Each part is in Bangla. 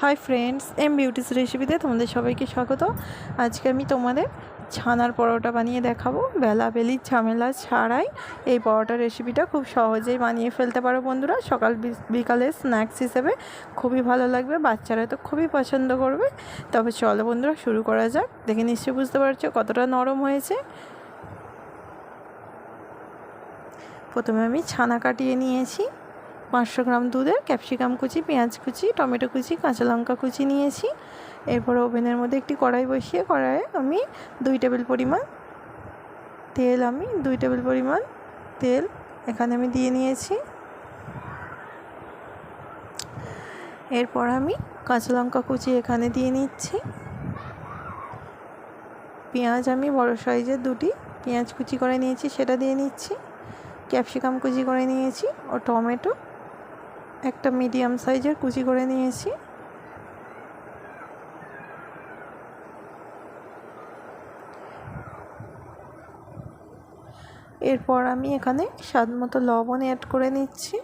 हाय फ्रेंड्स बिউটিস रेसिपिते तुम्हारे सबाइके स्वागत। आज के तुम्हारे छानार परोटा बनिए देखाबो। बेला बेली झमेला छाड़ाई এই পরোটা রেসিপিটা খুব সহজেই বানিয়ে ফেলতে পারো বন্ধুরা। সকাল বিকালে স্ন্যাক্স হিসেবে খুবই ভালো লাগবে, বাচ্চারা তো খুবই পছন্দ করবে। তবে চলো বন্ধুরা শুরু করা যাক। দেখে নিশ্চয়ই বুঝতে পারছো কতটা নরম হয়েছে। প্রথমে আমি ছানা কাটিয়ে নিয়েছি। 500 গ্রাম দুধের ক্যাপসিকাম কুচি, পেঁয়াজ কুচি, টমেটো কুচি, কাঁচা লঙ্কা কুচি নিয়েছি। এরপর ওভেনের মধ্যে একটি কড়াই বসিয়ে কড়াইয়ে আমি 2 টেবিল পরিমাণ তেল এখানে আমি দিয়ে নিয়েছি। এরপর আমি কাঁচা লঙ্কা কুচি এখানে দিয়ে নিচ্ছি। পেঁয়াজ আমি বড় সাইজের 2টি পেঁয়াজ কুচি করে নিয়েছি, সেটা দিয়ে নিচ্ছি। ক্যাপসিকাম কুচি করে নিয়েছি ও টমেটো একটা মিডিয়াম সাইজের কুচি করে নিয়েছি। এরপর আমি এখানে স্বাদ মতো লবণ অ্যাড করে নিচ্ছি।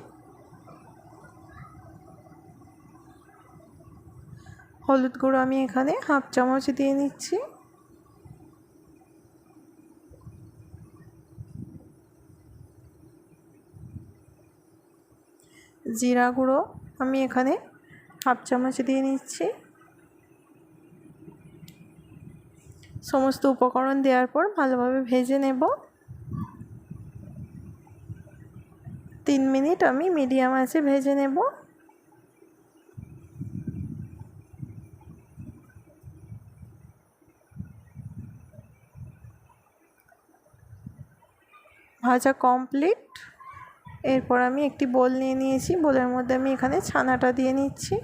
হলুদ গুঁড়ো আমি এখানে হাফ চামচ দিয়ে নিচ্ছি। জিরা গুঁড়ো আমি এখানে হাফ চামচ দিয়ে নিচ্ছি। সমস্ত উপকরণ দেওয়ার পর ভালোভাবে ভেজে নেব। 3 মিনিট আমি মিডিয়াম আঁচে ভেজে নেব। ভাজা কমপ্লিট। এরপর আমি একটি বোল নিয়ে নিয়েছি। বোলের মধ্যে আমি এখানে ছানাটা দিয়ে নিচ্ছি।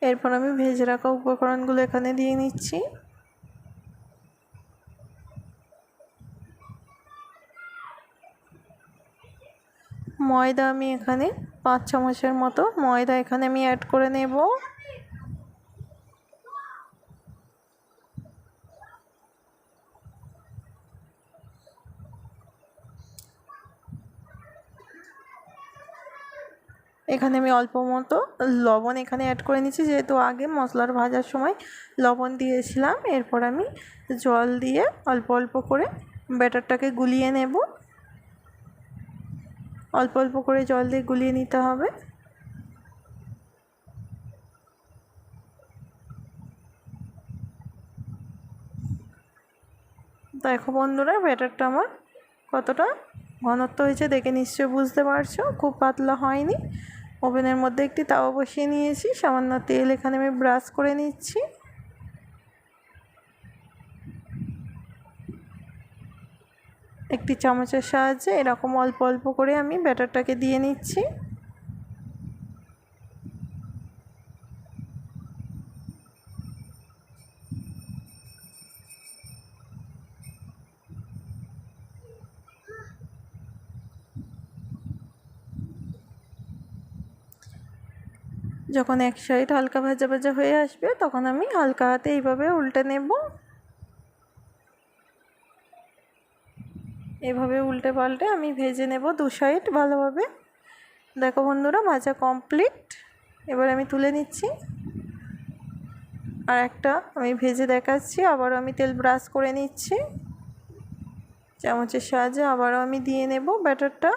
এরপর আমি ভেজে রাখা উপকরণগুলো এখানে দিয়ে নিচ্ছি। ময়দা আমি এখানে 5 চামচের মতো ময়দা এখানে আমি অ্যাড করে নেব। এখানে আমি অল্প মতো লবণ এখানে অ্যাড করে নিচ্ছি, যেহেতু আগে মশলার ভাজার সময় লবণ দিয়েছিলাম। এরপর আমি জল দিয়ে অল্প অল্প করে ব্যাটারটাকে গুলিয়ে নেব। অল্প অল্প করে জল দিয়ে গুলিয়ে নিতে হবে। দেখো বন্ধুরা, ব্যাটারটা আমার কতটা ঘনত্ব হয়েছে দেখে নিশ্চয়ই বুঝতে পারছো, খুব পাতলা হয়নি। ওভেনের মধ্যে একটি তাওয়া বসিয়ে নিয়েছি। সামান্য তেল এখানে আমি ব্রাশ করে নিচ্ছি। একটি চামচের সাহায্যে এরকম অল্প অল্প করে আমি ব্যাটারটাকে দিয়ে নিচ্ছি। যখন এক সাইড হালকা ভাজা ভাজা হয়ে আসবে তখন আমি হালকা হাতে এইভাবে উল্টে নেব। এভাবে উল্টে পাল্টে আমি ভেজে নেব 2 সাইড ভালোভাবে। দেখো বন্ধুরা, ভাজা কমপ্লিট। এবার আমি তুলে নিচ্ছি। আর একটা আমি ভেজে দেখাচ্ছি। আবারও আমি তেল ব্রাশ করে নিচ্ছি। চামচের সাহায্যে আবারও আমি দিয়ে নেব ব্যাটারটা।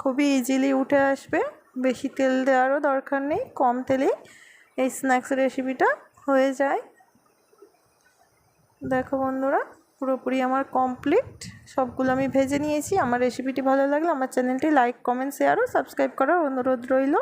খুবই ইজিলি উঠে আসবে, বেশি তেল দেওয়ারও দরকার নেই, কম তেলে এই স্ন্যাক্স রেসিপিটা হয়ে যায়। দেখো বন্ধুরা, পুরোপুরি আমার কমপ্লিট। সবগুলো আমি ভেজে নিয়েছি। আমার রেসিপিটি ভালো লাগলে আমার চ্যানেলটি লাইক, কমেন্ট, শেয়ার ও সাবস্ক্রাইব করার অনুরোধ রইল।